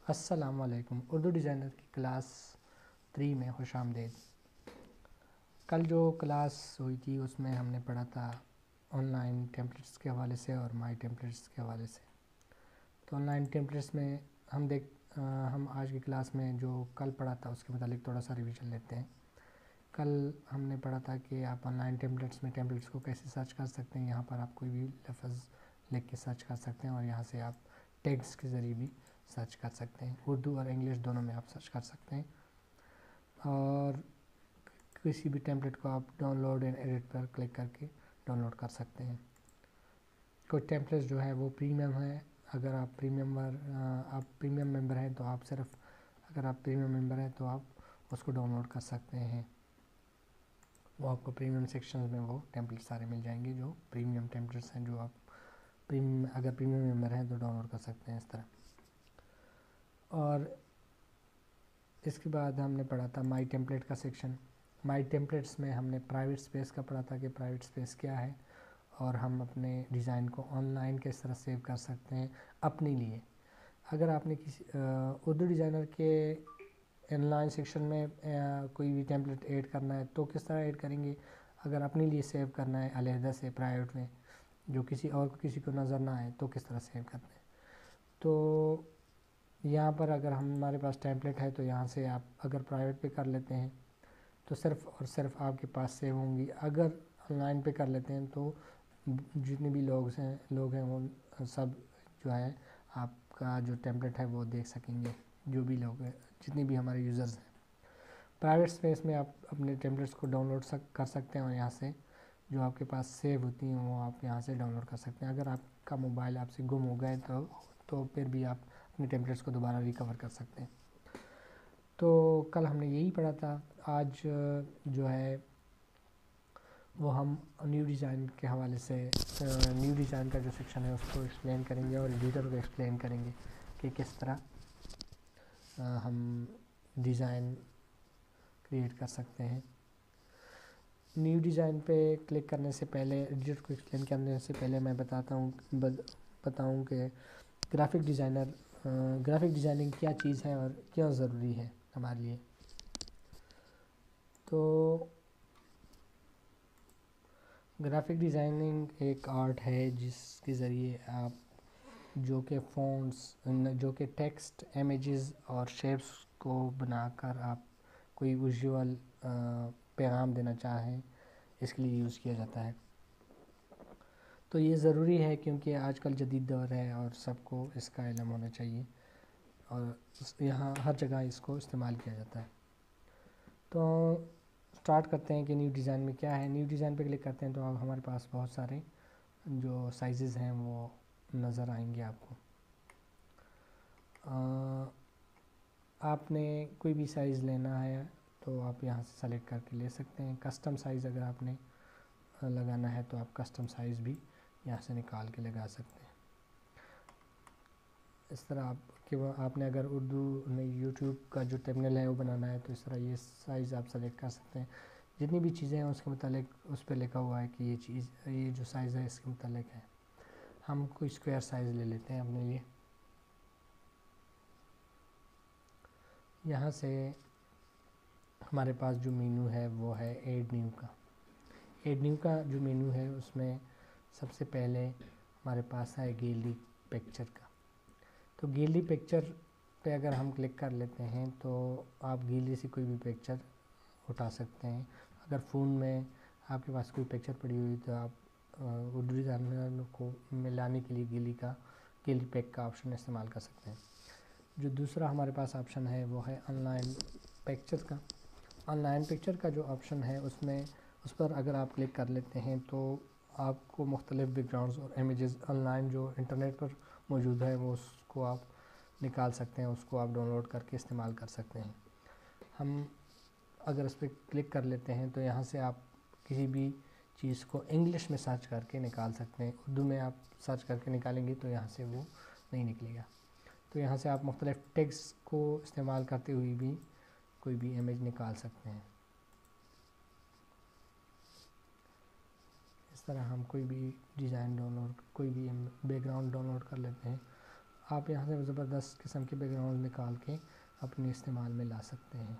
अस्सलाम वालेकुम। उर्दू डिज़ाइनर की क्लास 3 में खुशामदीद। कल जो क्लास हुई थी उसमें हमने पढ़ा था ऑनलाइन टेम्पलेट्स के हवाले से और माई टेम्पलेट्स के हवाले से। तो ऑनलाइन टेम्पलेट्स में हम आज की क्लास में जो कल पढ़ा था उसके मुतालिक थोड़ा सा रिवीजन लेते हैं। कल हमने पढ़ा था कि आप ऑनलाइन टेम्पलेट्स में टेम्पलेट्स को कैसे सर्च कर सकते हैं। यहाँ पर आप कोई भी लफ्ज़ लिख के सर्च कर सकते हैं और यहाँ से आप टैग्स के ज़रिए भी सर्च कर सकते हैं। उर्दू और इंग्लिश दोनों में आप सर्च कर सकते हैं और किसी भी टेम्पलेट को आप डाउनलोड एंड एडिट पर क्लिक करके डाउनलोड कर सकते हैं। कुछ टेम्पलेट्स जो है वो प्रीमियम है। अगर आप प्रीमियम मेंबर हैं तो अगर आप प्रीमियम मेंबर हैं तो आप उसको डाउनलोड कर सकते हैं। वो आपको प्रीमियम सेक्शन में वो टेम्पलेट सारे मिल जाएंगे जो प्रीमियम टेम्पलेट्स हैं, जो आप अगर प्रीमियम मेंबर हैं तो डाउनलोड कर सकते हैं इस तरह। और इसके बाद हमने पढ़ा था माई टेम्पलेट का सेक्शन। माई टेम्पलेट्स में हमने प्राइवेट स्पेस का पढ़ा था कि प्राइवेट स्पेस क्या है और हम अपने डिज़ाइन को ऑनलाइन किस तरह सेव कर सकते हैं अपने लिए। अगर आपने किसी उर्दू डिज़ाइनर के ऑनलाइन सेक्शन में कोई भी टेम्पलेट ऐड करना है तो किस तरह ऐड करेंगे। अगर अपने लिए सेव करना है अलहदा से प्राइवेट में, जो किसी को नज़र ना आए, तो किस तरह सेव करना है। तो यहाँ पर अगर हमारे पास टेम्पलेट है तो यहाँ से आप अगर प्राइवेट पे कर लेते हैं तो सिर्फ़ और सिर्फ आपके पास सेव होंगी। अगर ऑनलाइन पे कर लेते हैं तो जितने भी लोग हैं वो सब जो है आपका जो टेम्पलेट है वो देख सकेंगे, जो भी लोग हैं, जितने भी हमारे यूज़र्स हैं। प्राइवेट स्पेस में आप अपने टेम्पलेट्स को डाउनलोड कर सकते हैं और यहाँ से जो आपके पास सेव होती हैं वो आप यहाँ से डाउनलोड कर सकते हैं। अगर आपका मोबाइल आपसे गुम हो गए तो फिर भी आप अपने टेम्पलेट्स को दोबारा रिकवर कर सकते हैं। तो कल हमने यही पढ़ा था। आज जो है वो हम न्यू डिज़ाइन के हवाले से न्यू डिज़ाइन का जो सेक्शन है उसको एक्सप्लेन करेंगे और एडिटर को एक्सप्लेन करेंगे कि किस तरह हम डिज़ाइन क्रिएट कर सकते हैं। न्यू डिज़ाइन पे क्लिक करने से पहले, एडिटर को एक्सप्लेन करने से पहले मैं बताऊं कि ग्राफिक डिज़ाइनिंग क्या चीज़ है और क्यों ज़रूरी है हमारे लिए। तो ग्राफिक डिज़ाइनिंग एक आर्ट है जिसके ज़रिए आप जो कि फ़ॉन्ट्स, जो कि टेक्स्ट, इमेजेस और शेप्स को बनाकर आप कोई विजुअल पैगाम देना चाहें, इसके लिए यूज़ किया जाता है। तो ये ज़रूरी है क्योंकि आजकल जदीद दौर है और सबको इसका इल्म होना चाहिए और यहाँ हर जगह इसको इस्तेमाल किया जाता है। तो स्टार्ट करते हैं कि न्यू डिज़ाइन में क्या है। न्यू डिज़ाइन पे क्लिक करते हैं तो अब हमारे पास बहुत सारे जो साइज़ेज़ हैं वो नज़र आएंगे आपको। आपने कोई भी साइज़ लेना है तो आप यहाँ से सेलेक्ट करके ले सकते हैं। कस्टम साइज़ अगर आपने लगाना है तो आप कस्टम साइज़ भी यहाँ से निकाल के लगा सकते हैं। इस तरह आपने अगर उर्दू में यूट्यूब का जो थंबनेल है वो बनाना है तो इस तरह ये साइज़ आप सेलेक्ट कर सकते हैं। जितनी भी चीज़ें हैं उसके मुतालिक उस पर लिखा हुआ है कि ये जो साइज़ है इसके मुतालिक है। हम कोई स्क्वायर साइज़ ले लेते हैं अपने लिए। यहाँ से हमारे पास जो मेनू है वो है ऐड न्यू का जो मेनू है उसमें सबसे पहले हमारे पास है गैलरी पिक्चर का। तो गैलरी पिक्चर पे अगर हम क्लिक कर लेते हैं तो आप गैलरी से कोई भी पिक्चर उठा सकते हैं। अगर फ़ोन में आपके पास कोई पिक्चर पड़ी हुई तो आप उर्दू डिज़ाइनर को मिलाने के लिए गैलरी पिक का ऑप्शन इस्तेमाल कर सकते हैं। जो दूसरा हमारे पास ऑप्शन है वो है ऑनलाइन पिक्चर का जो ऑप्शन है उस पर अगर आप क्लिक कर लेते हैं तो आपको मुख्तलिफ़ बैकग्राउंड्स और इमेजेस ऑनलाइन जो इंटरनेट पर मौजूद है वो उसको आप निकाल सकते हैं, उसको आप डाउनलोड करके इस्तेमाल कर सकते हैं। हम अगर इस पर क्लिक कर लेते हैं तो यहाँ से आप किसी भी चीज़ को इंग्लिश में सर्च करके निकाल सकते हैं। उर्दू में आप सर्च करके निकालेंगे तो यहाँ से वो नहीं निकलेगा। तो यहाँ से आप मुख्तलिफ़ टेक्स्ट को इस्तेमाल करते हुए भी कोई भी इमेज निकाल सकते हैं। इस तरह हम कोई भी डिज़ाइन कोई भी बैकग्राउंड डाउनलोड कर लेते हैं आप यहाँ से ज़बरदस्त किस्म के बैकग्राउंड निकाल के अपने इस्तेमाल में ला सकते हैं।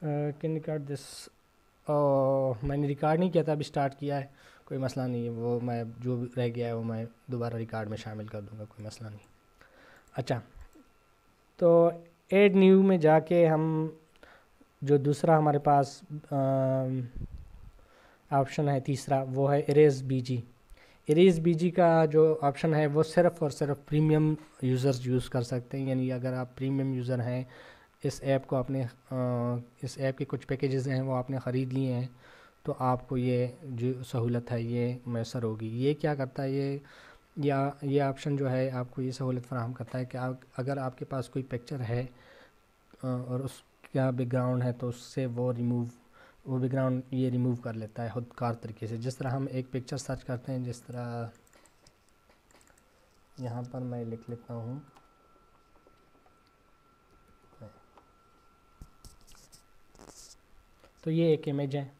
कैन रिकॉर्ड दिस, मैंने रिकॉर्ड नहीं किया था, अभी स्टार्ट किया है, कोई मसला नहीं है, वो मैं जो रह गया है वो मैं दोबारा रिकॉर्ड में शामिल कर दूंगा, कोई मसला नहीं। अच्छा, तो ऐड न्यू में जाके हम जो दूसरा हमारे पास ऑप्शन है तीसरा, वो है इरेज बीजी। इरेज बीजी का जो ऑप्शन है वो सिर्फ़ और सिर्फ प्रीमियम यूज़र्स यूज़ कर सकते हैं, यानी अगर आप प्रीमियम यूज़र हैं, इस ऐप को आपने इस ऐप के कुछ पैकेजेस हैं वो आपने ख़रीद लिए हैं, तो आपको ये जो सहूलत है ये मैसर होगी। ये क्या करता है, ये ऑप्शन जो है आपको ये सहूलत फ़राहम करता है कि अगर आपके पास कोई पिक्चर है और उसका बैकग्राउंड है तो उससे वो बैकग्राउंड ये रिमूव कर लेता है खुदकार तरीके से। जिस तरह हम एक पिक्चर सर्च करते हैं, जिस तरह यहाँ पर मैं लिख लेता हूँ, तो ये एक इमेज है,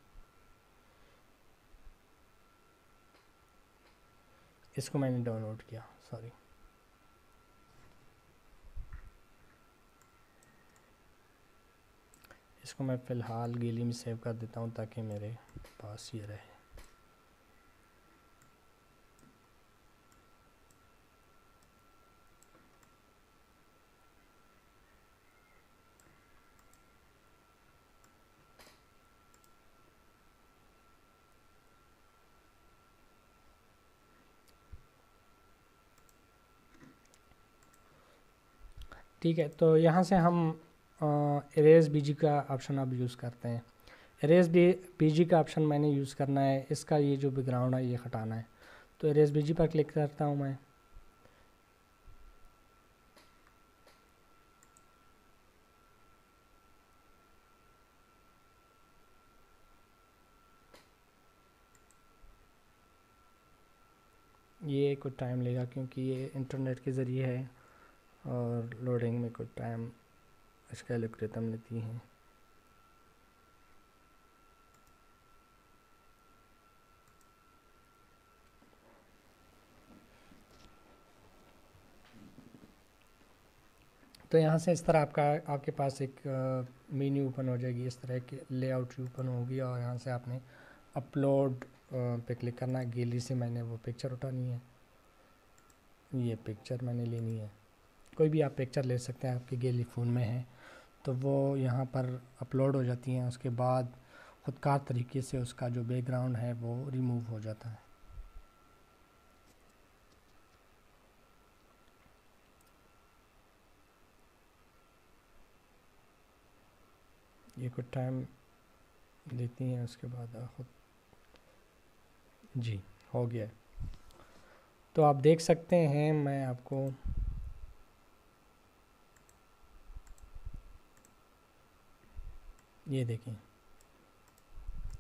इसको मैंने डाउनलोड किया, सॉरी, इसको मैं फ़िलहाल गैलरी में सेव कर देता हूँ ताकि मेरे पास ये रहे। ठीक है, तो यहाँ से हम इरेज बीजी का ऑप्शन अब यूज़ करते हैं। इरेज बीजी का ऑप्शन मैंने यूज़ करना है, इसका ये जो बैकग्राउंड है ये हटाना है, तो इरेज बीजी पर क्लिक करता हूँ मैं। ये कुछ टाइम लेगा क्योंकि ये इंटरनेट के ज़रिए है और लोडिंग में कुछ टाइम इसका एल्गोरिथम लेती हैं। तो यहाँ से इस तरह आपके पास एक मेन्यू ओपन हो जाएगी, इस तरह की लेआउट ओपन होगी और यहाँ से आपने अपलोड पे क्लिक करना है। गैलरी से मैंने वो पिक्चर उठानी है, ये पिक्चर मैंने लेनी है, कोई भी आप पिक्चर ले सकते हैं, आपकी गैलरी फ़ोन में है तो वो यहाँ पर अपलोड हो जाती हैं। उसके बाद खुदकार तरीके से उसका जो बैकग्राउंड है वो रिमूव हो जाता है। ये कुछ टाइम देती हैं, उसके बाद खुद जी हो गया। तो आप देख सकते हैं, मैं आपको ये देखें,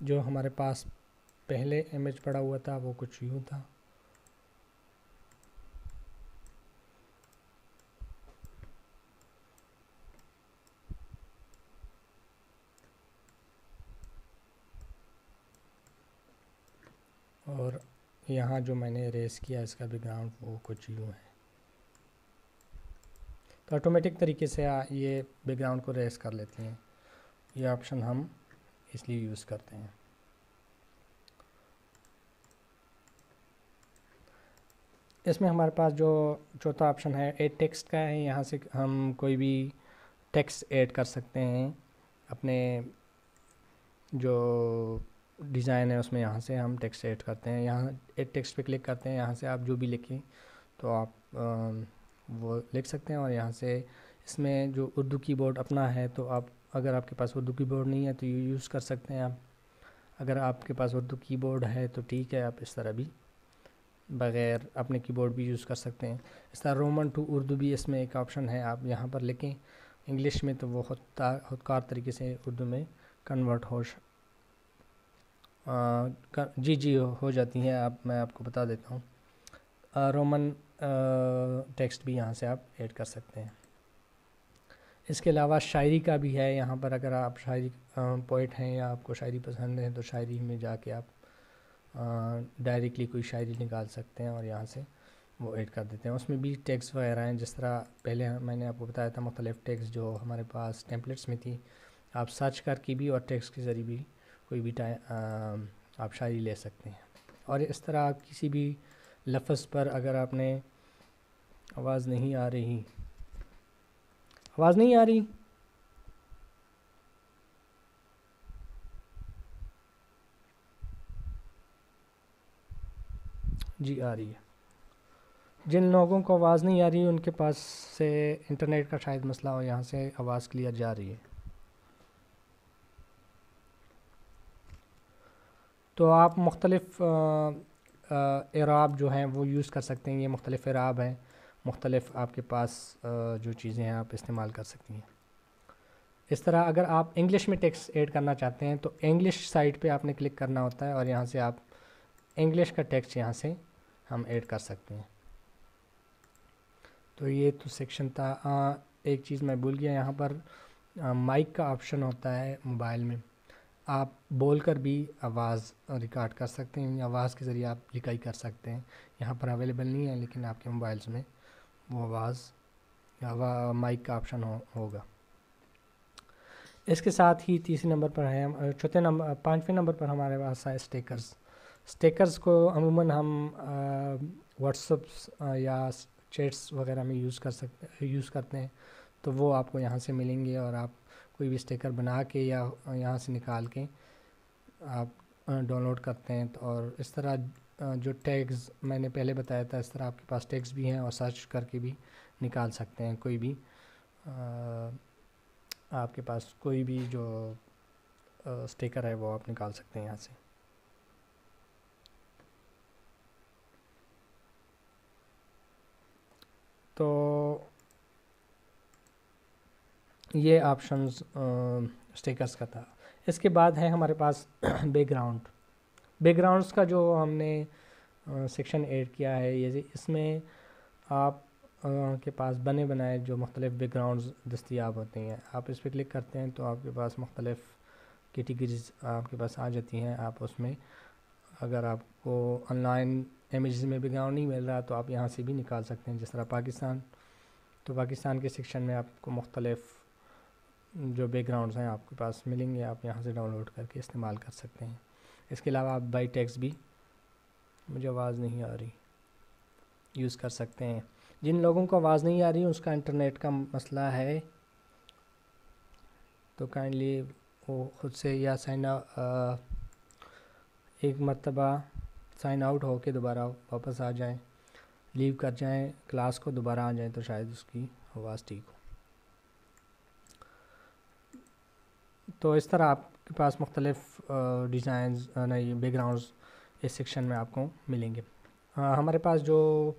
जो हमारे पास पहले इमेज पड़ा हुआ था वो कुछ यूँ था, और यहाँ जो मैंने रेस किया इसका बैकग्राउंड वो कुछ यूँ है। तो ऑटोमेटिक तरीके से ये बैकग्राउंड को रेस कर लेती हैं। ये ऑप्शन हम इसलिए यूज़ करते हैं। इसमें हमारे पास जो चौथा ऑप्शन है ऐड टेक्स्ट का है, यहाँ से हम कोई भी टेक्स्ट ऐड कर सकते हैं अपने जो डिज़ाइन है उसमें। यहाँ से हम टेक्स्ट ऐड करते हैं, यहाँ ऐड टेक्स्ट पे क्लिक करते हैं, यहाँ से आप जो भी लिखें तो आप वो लिख सकते हैं। और यहाँ से इसमें जो उर्दू कीबोर्ड अपना है, तो आप अगर आपके पास उर्दू कीबोर्ड नहीं है तो ये यूज़ कर सकते हैं आप। अगर आपके पास उर्दू कीबोर्ड है तो ठीक है, आप इस तरह भी बग़ैर अपने कीबोर्ड भी यूज़ कर सकते हैं। इस तरह रोमन टू उर्दू भी इसमें एक ऑप्शन है, आप यहाँ पर लिखें इंग्लिश में तो वो खुदकार तरीके से उर्दू में कन्वर्ट जी हो जाती हैं। मैं आपको बता देता हूँ, रोमन टेक्स्ट भी यहाँ से आप ऐड कर सकते हैं। इसके अलावा शायरी का भी है यहाँ पर। अगर आप शायरी पोइट हैं या आपको शायरी पसंद है तो शायरी में जाके आप डायरेक्टली कोई शायरी निकाल सकते हैं और यहाँ से वो ऐड कर देते हैं। उसमें भी टेक्स्ट वगैरह हैं, जिस तरह पहले मैंने आपको बताया था मुख्तलिफ़ टेक्स्ट जो हमारे पास टेम्पलेट्स में थी, आप सर्च करके भी और टेक्स्ट के ज़रिए भी कोई भी आप शायरी ले सकते हैं। और इस तरह आप किसी भी लफ्ज़ पर अगर आपने आवाज़ नहीं आ रही जी आ रही है। जिन लोगों को आवाज़ नहीं आ रही उनके पास से इंटरनेट का शायद मसला हो, यहाँ से आवाज़ क्लियर जा रही है। तो आप मुख्तलिफ़ एराब जो हैं वो यूज़ कर सकते हैं। ये मुख्तलिफ़ एराब हैं, मुख्तलिफ़ आपके पास जो चीज़ें हैं आप इस्तेमाल कर सकती हैं। इस तरह अगर आप इंग्लिश में टेक्स्ट ऐड करना चाहते हैं तो इंग्लिश साइट पे आपने क्लिक करना होता है और यहाँ से आप इंग्लिश का टेक्स्ट यहाँ से हम ऐड कर सकते हैं। तो ये तो सेक्शन था। एक चीज़ मैं भूल गया, यहाँ पर माइक का ऑप्शन होता है मोबाइल में। आप बोलकर भी आवाज़ रिकॉर्ड कर सकते हैं, आवाज़ के ज़रिए आप लिखाई कर सकते हैं। यहाँ पर अवेलेबल नहीं है लेकिन आपके मोबाइल्स में वो आवाज़ या माइक का ऑप्शन होगा। इसके साथ ही तीसरे नंबर पर है, पाँचवें नंबर पर हमारे पास है स्टिकर्स को अमूमन हम व्हाट्सएप्स या चैट्स वगैरह में यूज़ करते हैं, तो वो आपको यहाँ से मिलेंगे और आप कोई भी स्टिकर बना के या यहाँ से निकाल के आप डाउनलोड करते हैं। तो और इस तरह जो टैग्स मैंने पहले बताया था, इस तरह आपके पास टैग्स भी हैं और सर्च करके भी निकाल सकते हैं। कोई भी आपके पास कोई भी जो स्टिकर है वो आप निकाल सकते हैं यहाँ से। तो ये ऑप्शंस स्टिकर्स का था। इसके बाद है हमारे पास बैकग्राउंड्स का जो हमने सेक्शन ऐड किया है। ये इसमें आप के पास बने बनाए जो मुख्तलिफ़ बैकग्राउंड्स दस्तयाब होते हैं। आप इस पर क्लिक करते हैं तो आपके पास मुख्तलिफ़ कैटेगरीज आपके पास आ जाती हैं। आप उसमें अगर आपको ऑनलाइन इमेज में बैकग्राउंड नहीं मिल रहा तो आप यहाँ से भी निकाल सकते हैं। जिस तरह पाकिस्तान के सेक्शन में आपको मुख्तलिफ़ जो बैकग्राउंड्स हैं आपके पास मिलेंगे, आप यहाँ से डाउनलोड करके इस्तेमाल कर सकते हैं। इसके अलावा आप बाई टेक्स्ट भी, मुझे आवाज़ नहीं आ रही, यूज़ कर सकते हैं। जिन लोगों को आवाज़ नहीं आ रही उसका इंटरनेट का मसला है तो काइंडली वो ख़ुद से या एक मरतबा साइन आउट होके दोबारा वापस आ जाएं, लीव कर जाएं क्लास को, दोबारा आ जाएं तो शायद उसकी आवाज़ ठीक हो। तो इस तरह आपके पास मुख्तलिफ़ डिज़ाइंस नई बैकग्राउंड्स इस सेक्शन में आपको मिलेंगे। हमारे पास जो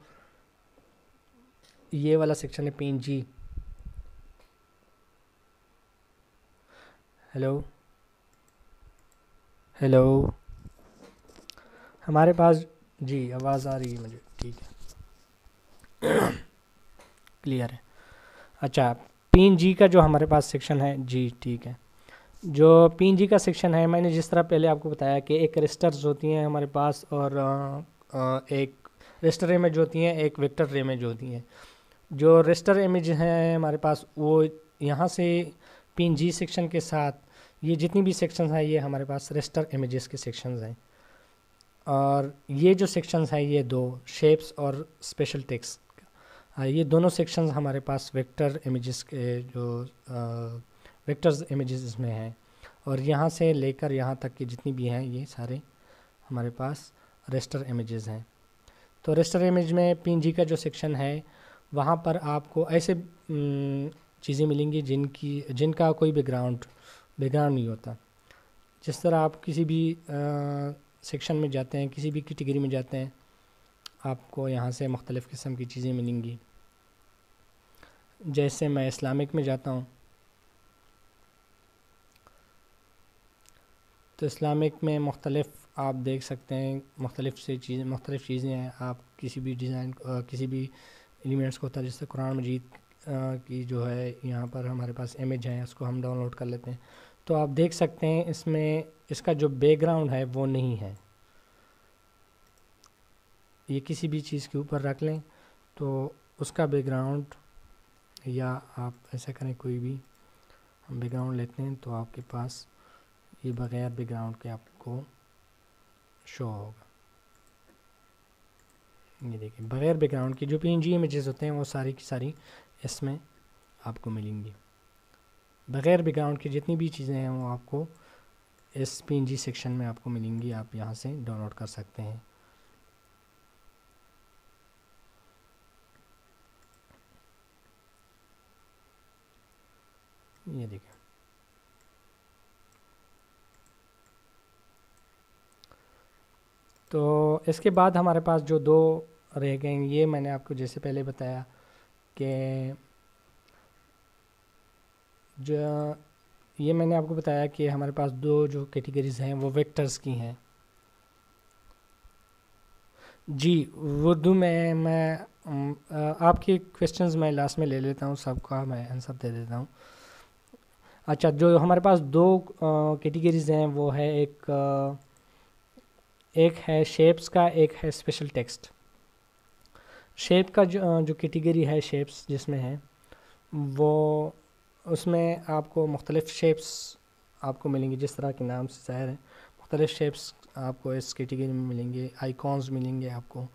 ये वाला सेक्शन है PNG, हेलो हमारे पास जी आवाज़ आ रही है मुझे, ठीक है क्लियर है। अच्छा, PNG का जो हमारे पास सेक्शन है जी ठीक है। जो PNG का सेक्शन है, मैंने जिस तरह पहले आपको बताया कि एक रेस्टर्स होती हैं हमारे पास और एक रेस्टर इमेज होती हैं, एक वेक्टर इमेज होती हैं। जो रेस्टर इमेज हैं हमारे पास वो यहाँ से PNG सेक्शन के साथ ये जितनी भी सेक्शंस हैं ये हमारे पास रेस्टर इमेजेस के सेक्शंस हैं। और ये जो सेक्शंस हैं ये दो शेप्स और स्पेशल टेक्स्ट, ये दोनों सेक्शंस हमारे पास वेक्टर इमेजेस के जो वेक्टर्स इमेजेस इसमें हैं। और यहाँ से लेकर यहाँ तक की जितनी भी हैं ये सारे हमारे पास रेस्टर इमेजेस हैं। तो रेस्टर इमेज में PNG का जो सेक्शन है वहाँ पर आपको ऐसे चीज़ें मिलेंगी जिनका कोई बैकग्राउंड नहीं होता। जिस तरह आप किसी भी सेक्शन में जाते हैं, किसी भी कैटेगरी में जाते हैं, आपको यहाँ से मुख्तलिफ़ किस्म की चीज़ें मिलेंगी। जैसे मैं इस्लामिक में जाता हूँ तो इस्लामिक में मुख्तलिफ़ आप देख सकते हैं मुख्तलिफ़ चीज़ें हैं। आप किसी भी डिज़ाइन किसी भी एलिमेंट्स को होता है, जैसे कुरान मजीद की जो है यहाँ पर हमारे पास इमेज है, उसको हम डाउनलोड कर लेते हैं। तो आप देख सकते हैं इसमें इसका जो बैकग्राउंड है वो नहीं है। ये किसी भी चीज़ के ऊपर रख लें तो उसका बैकग्राउंड, या आप ऐसा करें कोई भी हम बैकग्राउंड लेते हैं तो आपके पास ये बगैर बैकग्राउंड के आपको शो होगा। ये देखिए बगैर बैकग्राउंड की जो PNG इमेजेस होते हैं वो सारी की सारी इसमें आपको मिलेंगी। बगैर बैकग्राउंड की जितनी भी चीज़ें हैं वो आपको इस PNG सेक्शन में आपको मिलेंगी। आप यहाँ से डाउनलोड कर सकते हैं। ये देखिए, तो इसके बाद हमारे पास जो दो रह गए, ये मैंने आपको जैसे पहले बताया कि जो ये मैंने आपको बताया कि हमारे पास दो जो कैटेगरीज़ हैं वो वेक्टर्स की हैं। जी, उर्दू में मैं आपके क्वेश्चंस मैं लास्ट में ले लेता हूँ, सबका मैं आंसर दे देता हूँ। अच्छा, जो हमारे पास दो कैटेगरीज़ हैं वो है एक है शेप्स का, एक है स्पेशल टेक्स्ट। शेप का जो कैटेगरी है शेप्स जिसमें है वो, उसमें आपको मुख्तलिफ़ शेप्स आपको मिलेंगी, जिस तरह के नाम से ज़ाहिर है मुख्तलिफ़ शेप्स आपको इस कैटेगरी में मिलेंगे। आइकॉन्स मिलेंगे आपको।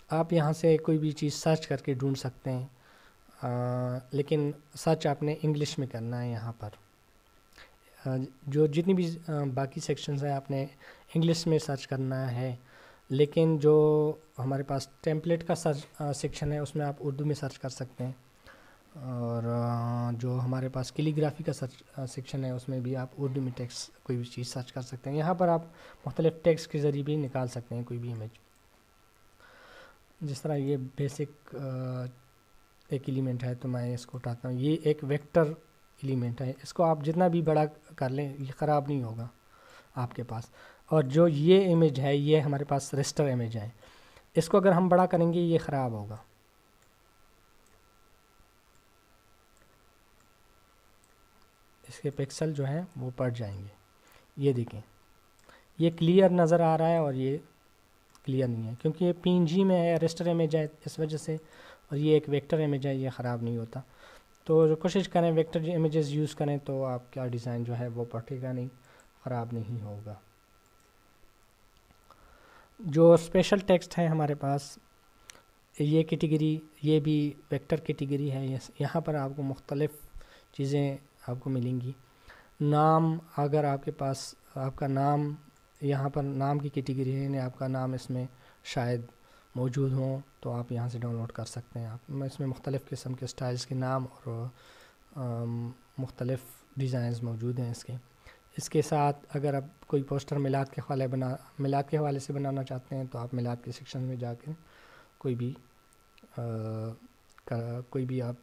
आप यहाँ से कोई भी चीज़ सर्च करके ढूंढ सकते हैं, लेकिन सर्च आपने इंग्लिश में करना है। यहाँ पर जो जितनी भी बाकी सेक्शंस हैं आपने इंग्लिश में सर्च करना है, लेकिन जो हमारे पास टेम्पलेट का सर्च सेक्शन है उसमें आप उर्दू में सर्च कर सकते हैं। और जो हमारे पास कैलीग्राफी का सर्च सेक्शन है उसमें भी आप उर्दू में टेक्स्ट कोई भी चीज़ सर्च कर सकते हैं। यहाँ पर आप मुख्तलिफ़ टेक्स्ट के ज़रिए भी निकाल सकते हैं कोई भी इमेज। जिस तरह ये बेसिक एक एलिमेंट है तो मैं इसको उठाता हूँ। ये एक वेक्टर एलिमेंट है, इसको आप जितना भी बड़ा कर लें ये ख़राब नहीं होगा आपके पास। और जो ये इमेज है ये हमारे पास रेस्टर इमेज है, इसको अगर हम बड़ा करेंगे ये ख़राब होगा। इसके पिक्सल जो हैं वो बढ़ जाएंगे। ये देखें, ये क्लियर नज़र आ रहा है और ये क्लियर नहीं है क्योंकि ये PNG में है, रेस्टर इमेज है इस वजह से, और ये एक वेक्टर इमेज है, ये ख़राब नहीं होता। तो कोशिश करें वेक्टर इमेजेस यूज़ करें तो आपका डिज़ाइन जो है वो पटेगा नहीं, ख़राब नहीं होगा। जो स्पेशल टेक्स्ट है हमारे पास, ये कैटेगरी ये भी वेक्टर कैटेगरी है। यहाँ पर आपको मुख्तलिफ़ चीज़ें आपको मिलेंगी। नाम, अगर आपके पास आपका नाम यहाँ पर नाम की कैटेगरी है, यानी आपका नाम इसमें शायद मौजूद हो तो आप यहाँ से डाउनलोड कर सकते हैं। आप इसमें मुख्तलिफ़ किस्म के स्टाइल्स के नाम और मुख्तलिफ़ डिज़ाइंस मौजूद हैं इसके साथ। अगर आप कोई पोस्टर मिलाद के हवाले से बनाना चाहते हैं तो आप मिलाद के सेक्शन में जाकर कोई भी आप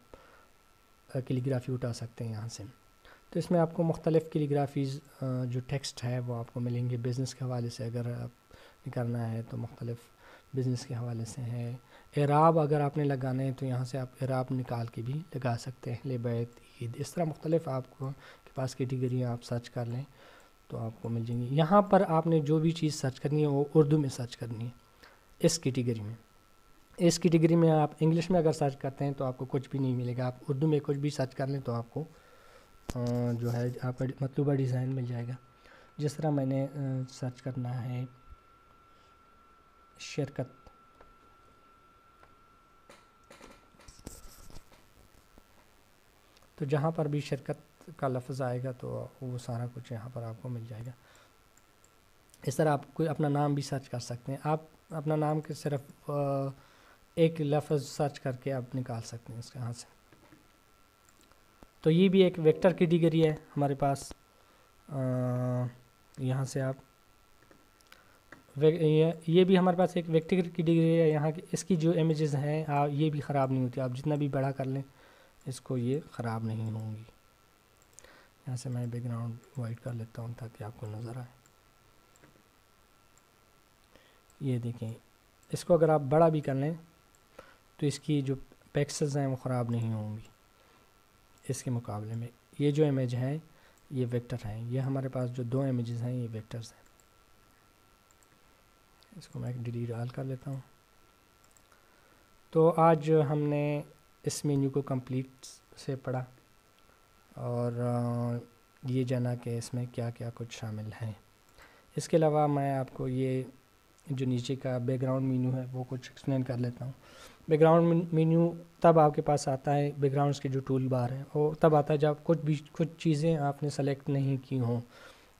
कैलीग्राफी उठा सकते हैं यहाँ से। तो इसमें आपको मुख्तलिफ़ कैलीग्राफीज़ जो टेक्स्ट है वो आपको मिलेंगे। बिज़नेस के हवाले से अगर आप करना है तो मुख्तलिफ़ बिज़नेस के हवाले से है। एराब अगर आपने लगाना है तो यहाँ से आप एराब निकाल के भी लगा सकते हैं। लेबैत, ईद, इस तरह मुख्तलिफ़ आपको के पास कैटेगरी आप सर्च कर लें तो आपको मिल जाएंगी। यहाँ पर आपने जो भी चीज़ सर्च करनी है वो उर्दू में सर्च करनी है इस कैटेगरी में। इस कैटेगरी में आप इंग्लिश में अगर सर्च करते हैं तो आपको कुछ भी नहीं मिलेगा। आप उर्दू में कुछ भी सर्च कर लें तो आपको जो है आपका मतलूबा डिज़ाइन मिल जाएगा। जिस तरह मैंने सर्च करना है शिरकत, तो जहाँ पर भी शिरकत का लफ्ज़ आएगा तो वो सारा कुछ यहाँ पर आपको मिल जाएगा। इस तरह आप कोई अपना नाम भी सर्च कर सकते हैं। आप अपना नाम के सिर्फ एक लफ्ज़ सर्च करके आप निकाल सकते हैं इसके यहाँ से। तो ये भी एक वेक्टर कैटेगरी है हमारे पास। यहाँ से आप ये भी हमारे पास एक वेक्टर कैटेगरी है। यहाँ की इसकी जो इमेजेस हैं ये भी ख़राब नहीं होती, आप जितना भी बड़ा कर लें इसको ये ख़राब नहीं होंगी। यहाँ से मैं बैकग्राउंड वाइट कर लेता हूँ ताकि आपको नज़र आए। ये देखें, इसको अगर आप बड़ा भी कर लें तो इसकी जो पिक्सेल्स हैं वो ख़राब नहीं होंगी। इसके मुकाबले में। ये जो इमेज है ये वेक्टर हैं, ये हमारे पास जो दो इमेजेस हैं ये वेक्टर्स हैं। इसको मैं डिलीट ऑल कर लेता हूँ। तो आज हमने इस मेन्यू को कंप्लीट से पढ़ा और ये जाना कि इसमें क्या क्या कुछ शामिल हैं। इसके अलावा मैं आपको ये जो नीचे का बैकग्राउंड मेन्यू है वो कुछ एक्सप्लेन कर लेता हूँ। बैकग्राउंड मेन्यू तब आपके पास आता है, बैकग्राउंड्स की जो टूल बार है वो तब आता है जब कुछ चीज़ें आपने सेलेक्ट नहीं की हों,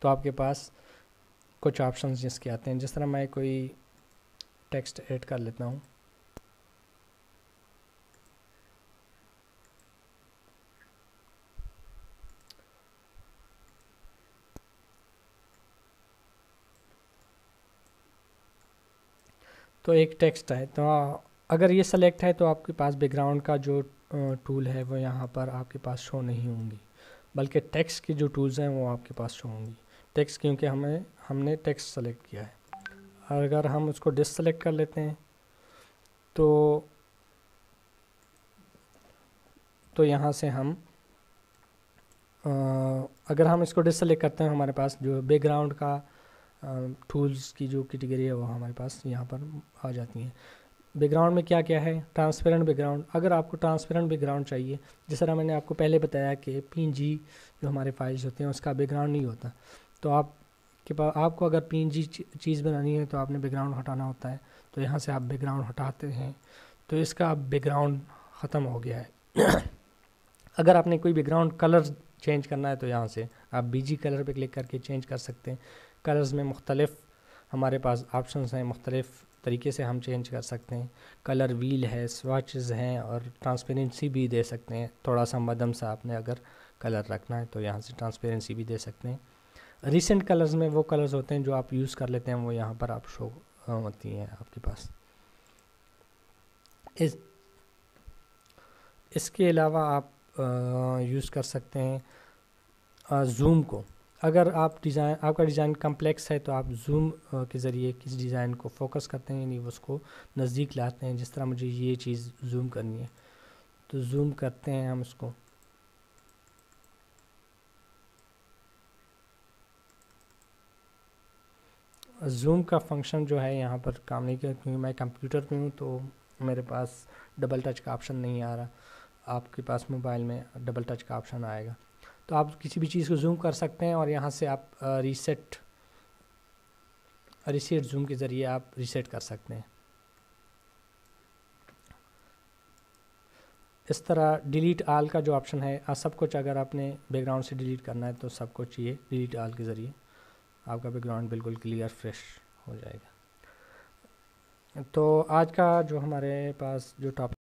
तो आपके पास कुछ ऑप्शंस जिसके आते हैं। जिस तरह मैं कोई टेक्स्ट ऐड कर लेता हूँ, तो एक टेक्स्ट है, तो अगर ये सेलेक्ट है तो आपके पास बैकग्राउंड का जो टूल है वो यहाँ पर आपके पास शो नहीं होंगी, बल्कि टेक्स्ट की जो टूल्स हैं वो आपके पास शो होंगी। टेक्स्ट क्योंकि हमने टेक्स्ट सेलेक्ट किया है। अगर हम उसको डिससेलेक्ट कर लेते हैं तो यहाँ से हम अगर हम इसको डिससेलेक्ट करते हैं, हमारे पास जो बैकग्राउंड का टूल्स की जो कैटेगरी है वो हमारे पास यहाँ पर आ जाती हैं। बैकग्राउंड में क्या क्या है? Transparent background. अगर आपको ट्रांसपेरेंट बैकग्राउंड चाहिए, जिस तरह मैंने आपको पहले बताया कि PNG जो हमारे फाइल्स होते हैं उसका बैकग्राउंड नहीं होता, तो आपको अगर PNG चीज़ बनानी है तो आपने बैकग्राउंड हटाना होता है। तो यहाँ से आप बैकग्राउंड हटाते हैं तो इसका बैकग्राउंड ख़त्म हो गया है। अगर आपने कोई बैकग्राउंड कलर चेंज करना है तो यहाँ से आप BG कलर पे क्लिक करके चेंज कर सकते हैं। कलर्स में मुख्तलिफ हमारे पास ऑप्शंस हैं, मुख्तलिफ तरीके से हम चेंज कर सकते हैं। कलर व्हील है, स्वॉचेस हैं और ट्रांसपेरेंसी भी दे सकते हैं। थोड़ा सा मध्यम सा आपने अगर कलर रखना है तो यहाँ से ट्रांसपेरेंसी भी दे सकते हैं। रिसेंट कलर्स में वो कलर्स होते हैं जो आप यूज़ कर लेते हैं, वो यहाँ पर आप शो होती हैं आपके पास। इसके अलावा आप यूज़ कर सकते हैं जूम को। अगर आपका डिज़ाइन कम्प्लेक्स है तो आप जूम के ज़रिए किस डिज़ाइन को फोकस करते हैं, यानी उसको नज़दीक लाते हैं। जिस तरह मुझे ये चीज़ जूम करनी है तो जूम करते हैं हम उसको। जूम का फंक्शन जो है यहाँ पर काम नहीं किया क्योंकि मैं कंप्यूटर पे हूँ तो मेरे पास डबल टच का ऑप्शन नहीं आ रहा। आपके पास मोबाइल में डबल टच का ऑप्शन आएगा तो आप किसी भी चीज़ को जूम कर सकते हैं और यहाँ से आप रीसेट जूम के ज़रिए आप रीसेट कर सकते हैं। इस तरह डिलीट ऑल का जो ऑप्शन है, सब कुछ अगर आपने बैकग्राउंड से डिलीट करना है तो सब कुछ ये डिलीट ऑल के ज़रिए आपका बैकग्राउंड बिल्कुल क्लियर फ्रेश हो जाएगा। तो आज का जो हमारे पास जो टॉपिक